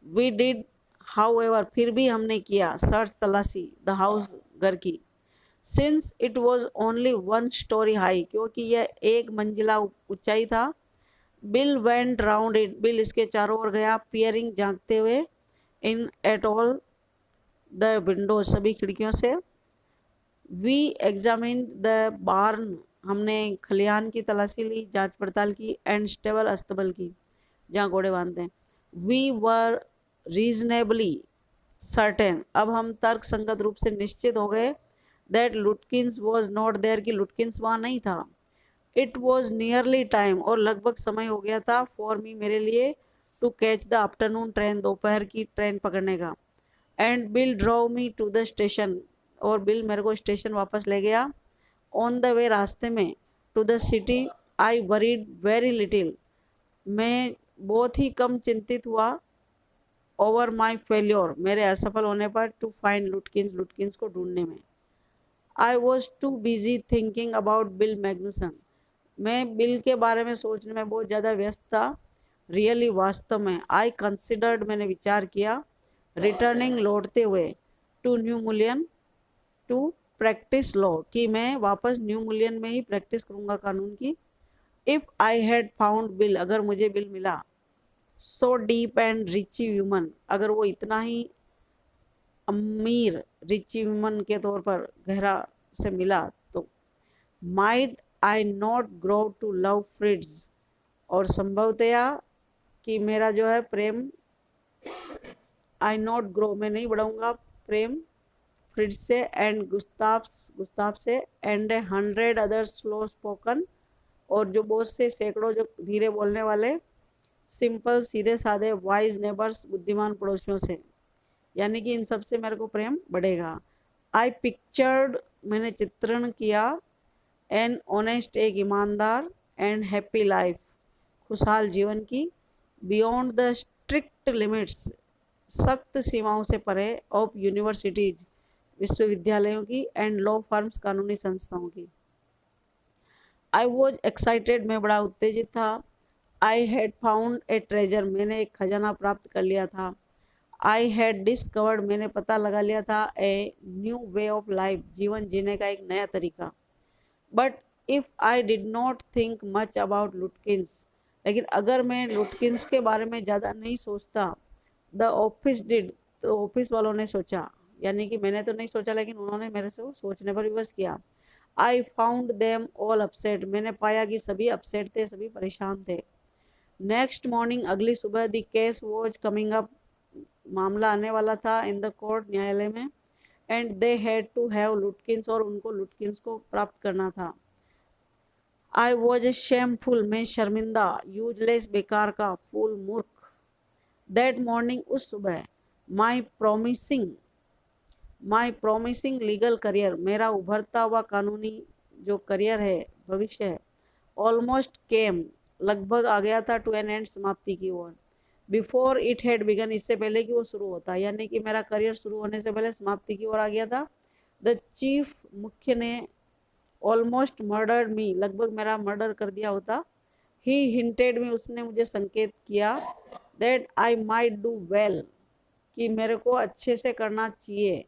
वी डिड हाउएवर, फिर भी हमने किया, सर्च, तलाशी, द हाउस, घर की। Since it was only 1 story high, क्योंकि यह 1 मंजिला ऊंचाई था। Bill went round it, bill इसके चारों ओर गया, पियरिंग, झांकते हुए, इन एट ऑल द विंडोज, सभी खिड़कियों से। वी एग्जामिन द बार्न, हमने खलिहान की तलाशी ली, जांच पड़ताल की। एंड स्टेबल, अस्तबल की, जहाँ घोड़े बांधते हैं। वी वर रीजनेबली सर्टेन, अब हम तर्क संगत रूप से निश्चित हो गए। That Lutkins was not there, कि लुटकिंस वहाँ नहीं था। इट वॉज नियरली टाइम, और लगभग समय हो गया था। फॉर मी, मेरे लिए। To catch the afternoon train, दोपहर की ट्रेन पकड़ने का। And Bill drove me to the station, और बिल मेरे को स्टेशन वापस ले गया। ऑन द वे, रास्ते में। To the city, I worried very little, मैं बहुत ही कम चिंतित हुआ। ओवर माई फेल्योर, मेरे असफल होने पर। टू फाइंड लुटकिंस, लुटकिंस को ढूंढने में। I was too busy thinking about Bill Magnuson, मैं बिल के बारे में सोचने में बहुत ज़्यादा व्यस्त था। रियली, वास्तव में। आई कंसिडर्ड, मैंने विचार किया। रिटर्निंग, लौटते हुए। To New Mullion, to practise law, कि मैं वापस न्यू मुलियन में ही प्रैक्टिस करूँगा कानून की। If I had found Bill, अगर मुझे बिल मिला। So deep and richly human, अगर वो इतना ही अमीर, रिची ह्यूमन के तौर पर गहरा से मिला, तो might I not grow to love friends, और संभवतया कि मेरा जो है प्रेम, आई नॉट ग्रो, मैं नहीं बढ़ाऊंगा प्रेम, फ्रिड्स से, एंड गुस्ताव से, एंड 100 अदर स्लो स्पोकन, और जो बहुत से सैकड़ों जो धीरे बोलने वाले, सिंपल, सीधे साधे, वाइज नेबर्स, बुद्धिमान पड़ोसियों से, यानी कि इन सब से मेरे को प्रेम बढ़ेगा। आई पिक्चर्ड, मैंने चित्रण किया। एन ऑनेस्ट, एक ईमानदार। एंड हैप्पी लाइफ, खुशहाल जीवन की। बियॉन्ड द स्ट्रिक्ट लिमिट्स, सख्त सीमाओं से परे। ऑफ यूनिवर्सिटीज, विश्वविद्यालयों की। एंड लॉ फर्म्स, कानूनी संस्थाओं की। आई वॉज एक्साइटेड, मैं बड़ा उत्तेजित था। आई हैड फाउंड ए ट्रेजर, मैंने एक खजाना प्राप्त कर लिया था। आई हैड डिस्कवर्ड, मैंने पता लगा लिया था। A new way of life, जीवन जीने का एक नया तरीका। But if I did not think much about लुटकिंस, लेकिन अगर मैं लुटकिंस के बारे में ज़्यादा नहीं सोचता। द ऑफिस डिड, तो ऑफिस वालों ने सोचा, यानी कि मैंने तो नहीं सोचा, लेकिन उन्होंने मेरे से वो सोचने पर विवश किया। I found them all upset, मैंने पाया कि सभी अपसेट थे, सभी परेशान थे। नेक्स्ट मॉर्निंग, अगली सुबह। The case was coming up, मामला आने वाला था। इन द कोर्ट, न्यायालय में। And they had to have Lutkins, और उनको लुटकिंस को प्राप्त करना था। आई वॉज ए शेमफुल, मैं शर्मिंदा। यूजलेस, बेकार का। फूल, मूर्ख। दैट मॉर्निंग, उस सुबह। माई प्रोमिसिंग लीगल करियर, मेरा उभरता हुआ कानूनी जो करियर है, भविष्य है। ऑलमोस्ट केम, लगभग आ गया था। टू एन एंड, समाप्ति की ओर। बिफोर इट हैड बिगन, इससे पहले कि वो शुरू होता, यानी कि मेरा करियर शुरू होने से पहले समाप्ति की ओर आ गया था। द चीफ, मुख्य ने। ऑलमोस्ट मर्डर्ड मी, लगभग मेरा मर्डर कर दिया होता। ही हिंटेड मी, उसने मुझे संकेत किया। That I might do well, कि मेरे को अच्छे से करना चाहिए।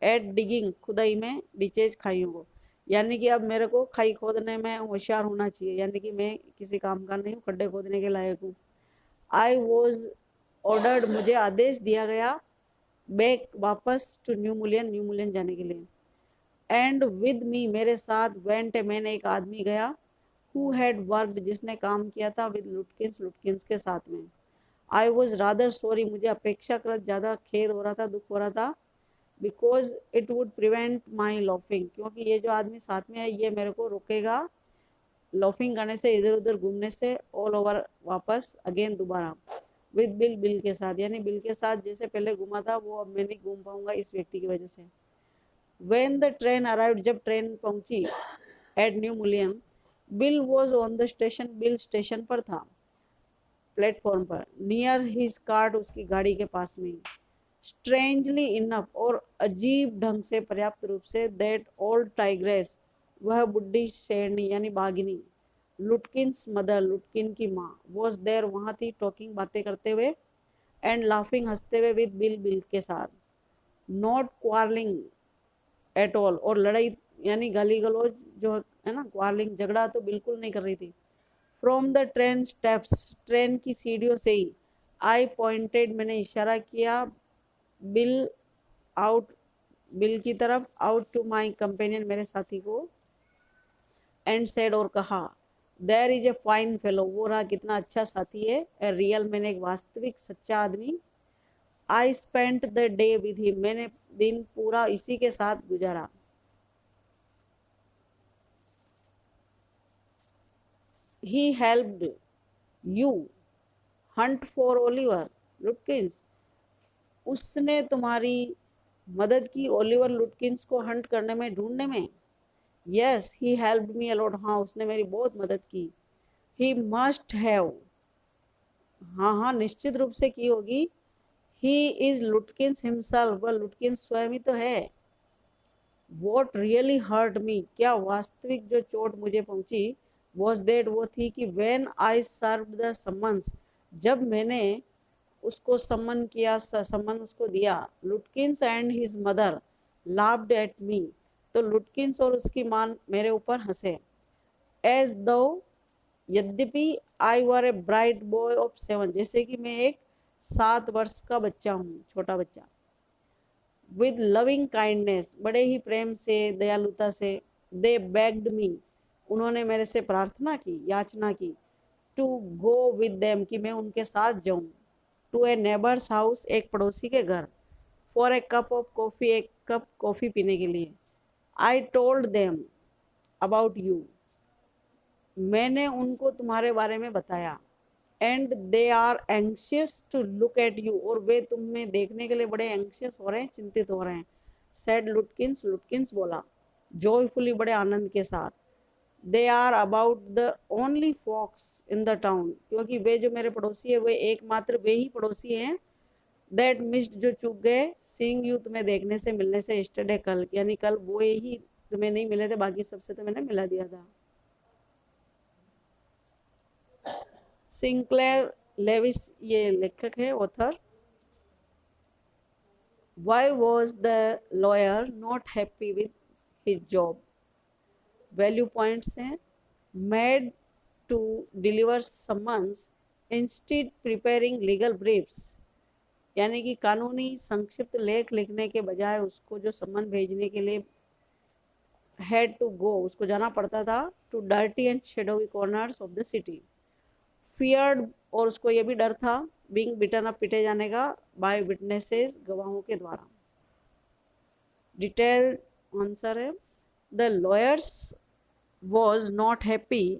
एट डिगिंग, खुदाई में। डिचेज, खाइयों को, यानी कि अब मेरे को खाई खोदने में होशियार होना चाहिए, यानी कि मैं किसी काम का नहीं हूँ, खड्डे खोदने के लायक हूँ। आई वॉज ऑर्डर्ड, मुझे आदेश दिया गया। बैक, वापस। To New Mullion, New Mullion जाने के लिए। एंड विद मी, मेरे साथ। वेंट, मैंने एक आदमी गया। हु हैड वर्कड, जिसने काम किया था। विद लुटकिंस, लुटकिंस के साथ में। आई वॉज रादर सॉरी, मुझे अपेक्षाकृत ज़्यादा खेद हो रहा था, दुख हो रहा था। Because it would prevent my laughing, क्योंकि ये जो आदमी साथ में है, ये मेरे को रोकेगा लॉफिंग करने से, इधर उधर घूमने से, ऑल ओवर वापस, अगेन दोबारा, विद बिल, बिल के साथ, यानी बिल के साथ जैसे पहले घूमा था वो अब मैं नहीं घूम पाऊंगा इस व्यक्ति की वजह से। When the train arrived, जब ट्रेन पहुंची at New Mullion, Bill was on the station, Bill station पर था, प्लेटफॉर्म पर, नियर हिज कार्ट, उसकी गाड़ी के पास में। स्ट्रेंजली इनफ, और अजीब ढंग से, पर्याप्त रूप से, दैट ओल्ड टाइग्रेस, वह बुढ़ी शेरनी यानी बाघिनी, लुटकिन्स मदर, लुटकिन की माँ, वॉज देयर, वहाँ थी, टॉकिंग, बातें करते हुए, एंड लाफिंग, हंसते हुए, विद बिल, बिल के साथ, नॉट क्वारलिंग एट ऑल, और लड़ाई यानी गाली गलौज जो है ना, क्वारलिंग झगड़ा तो बिल्कुल नहीं कर रही थी। From the train steps, train की सीढ़ियों से ही, आई पॉइंटेड, मैंने इशारा किया, बिल आउट, बिल की तरफ, आउट टू माई कंपेनियन, मेरे साथी को, एंड सेड, और कहा, there is a fine fellow, वो रहा कितना अच्छा साथी है, ए रियल, मैंने एक वास्तविक सच्चा आदमी, I spent the day with him, मैंने दिन पूरा इसी के साथ गुजारा। He helped you Hunt for Oliver लुटकिंस, उसने तुम्हारी मदद की ओलिवर लुटकिंस को हंट करने में, ढूंढने में। Yes he helped me a lot, हाँ उसने मेरी बहुत मदद की। ही मस्ट हैव, हाँ हाँ निश्चित रूप से की होगी। ही इज लुटकिंस हिमसेल्फ, वह लुटकिंस स्वयं ही तो है। वॉट रियली हर्ट मी, क्या वास्तविक जो चोट मुझे पहुंची, वॉज दैट, वो थी कि when I serve the summons, जब मैंने उसको सम्मन किया, सम्मन उसको दिया, Lutkins and his mother laughed at me, तो लुटकिंस और उसकी मां मेरे ऊपर हंसे। एज दो, यद्यपि, आई वर ए ब्राइट बॉय ऑफ 7, जैसे कि मैं एक 7 वर्ष का बच्चा हूँ, छोटा बच्चा। विद लविंग काइंडनेस, बड़े ही प्रेम से, दयालुता से, दे बेग्ड मी, उन्होंने मेरे से प्रार्थना की, याचना की, टू गो विद देम, कि मैं उनके साथ जाऊं, टू ए नेबर्स हाउस, एक पड़ोसी के घर, for a cup of coffee, एक कप कॉफ़ी पीने के लिए। I told them about you, मैंने उनको तुम्हारे बारे में बताया। And they are anxious to look at you, और वे तुम्हें देखने के लिए बड़े एंक्शियस हो रहे हैं, चिंतित हो रहे हैं। सेड लुटकिंस, लुटकिंस बोला, जॉयफुली, बड़े आनंद के साथ। They are about the only folks in the town, क्योंकि वे जो मेरे पड़ोसी है, वे एकमात्र वे ही पड़ोसी हैं, दैट मिस्ड, जो चूक गए, सीइंग यू, तुम्हें देखने से, मिलने से, यस्टरडे, कल, यानी कल वो ही तुम्हें नहीं मिले थे, बाकी सबसे तो मैंने मिला दिया था। सिंक्लेयर लेविस ये लेखक है, author. Why was the lawyer not happy with his job? Value points हैं, made to deliver summons instead preparing legal briefs, यानी कि कानूनी संक्षिप्त लेख लिखने के बजाय उसको जो सम्मन भेजने के लिए had to go, उसको जाना पड़ता था, to dirty and shadowy corners of the city. Feared, और उसको ये भी डर था, being beaten up, पिटे जाने का, by witnesses, गवाहों के द्वारा। डिटेल्ड आंसर है, the lawyers was not happy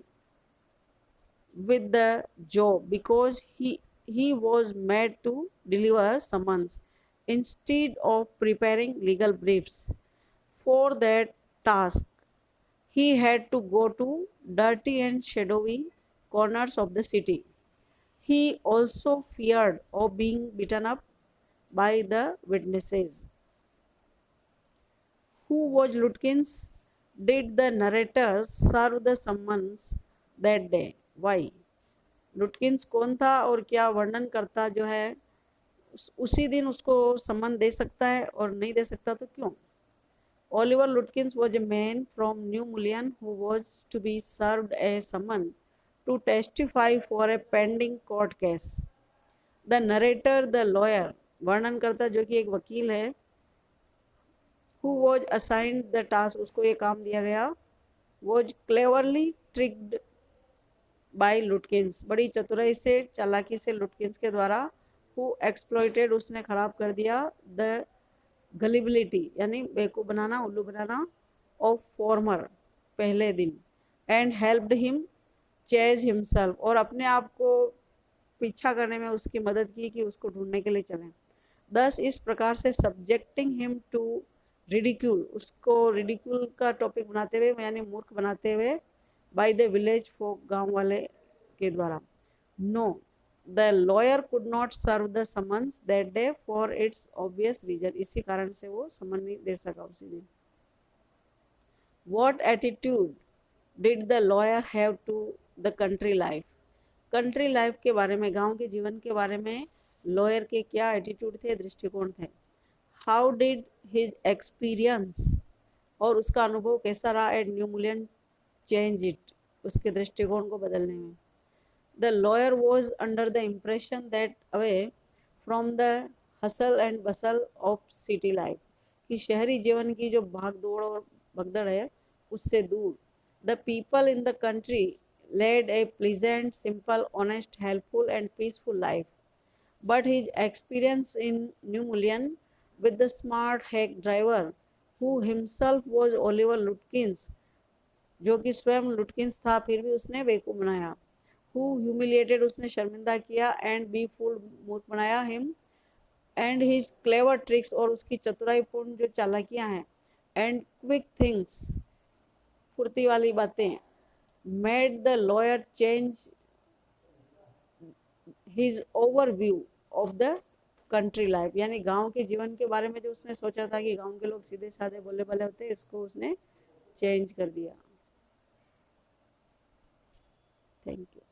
with the job because he was made to deliver summons instead of preparing legal briefs. For that task, he had to go to dirty and shadowy corners of the city. He also feared of being beaten up by the witnesses. Who was Lutkins? Did the narrator serve the summons that day? Why? लुटकिंस कौन था और क्या वर्णन करता जो है उसी दिन उसको सम्मन दे सकता है और नहीं दे सकता तो क्यों? Oliver Lutkins was a man from New Mullion who was to be served a summon to testify for a pending court case. The narrator, the lawyer, वर्णन करता जो कि एक वकील है, who was assigned the task, उसको ये काम दिया गया, was cleverly tricked by Lutkins, बड़ी चतुराई से, चालाकी से लुटकिंस के द्वारा, who exploited, उसने खराब कर दिया, the गलिबिलिटी यानी बेवकूफ़ बनाना, उल्लू बनाना, ऑफ फॉर्मर, पहले दिन, and helped him chase himself, और अपने आप को पीछा करने में उसकी मदद की कि उसको ढूंढने के लिए चलें। दस इस प्रकार से सब्जेक्टिंग हिम टू रिडिक्यूल, उसको रिडिक्यूल का टॉपिक बनाते हुए यानी मूर्ख बनाते हुए, बाय द विलेज फोक, गांव वाले के द्वारा। No, the lawyer could not serve the summons that day for its obvious reason, इसी कारण से वो समन नहीं दे सका उसी दिन। What attitude did the lawyer have to the country life? Country life के बारे में, गांव के जीवन के बारे में लॉयर के क्या एटीट्यूड थे, दृष्टिकोण थे। हाउ डिड हिज एक्सपीरियंस, और उसका अनुभव कैसा रहा एट न्यू मूल्यन चेंज इट, उसके दृष्टिकोण को बदलने में। The lawyer was under the impression that away from the hustle and Bansal of city life, कि शहरी जीवन की जो भाग दौड़ और भगदड़ है उससे दूर। The people in the country led a pleasant, simple, honest, helpful and peaceful life. But his experience in New Mullion with the smart hack driver, who himself was Oliver Lutkins, जो कि स्वयं लुटकिंस था फिर भी उसने बेवकूफ बनाया, who humiliated, उसने शर्मिंदा किया, and be fooled, मूर्ख बनाया, him and his clever tricks, और उसकी चतुराईपूर्ण जो चालाकियां हैं, and quick things, फुर्ती वाली बातें, made the lawyer change his overview of the country life, यानी गांव के जीवन के बारे में जो उसने सोचा था कि गांव के लोग सीधे साधे बोले भले होते हैं, इसको उसने चेंज कर दिया। Thank you.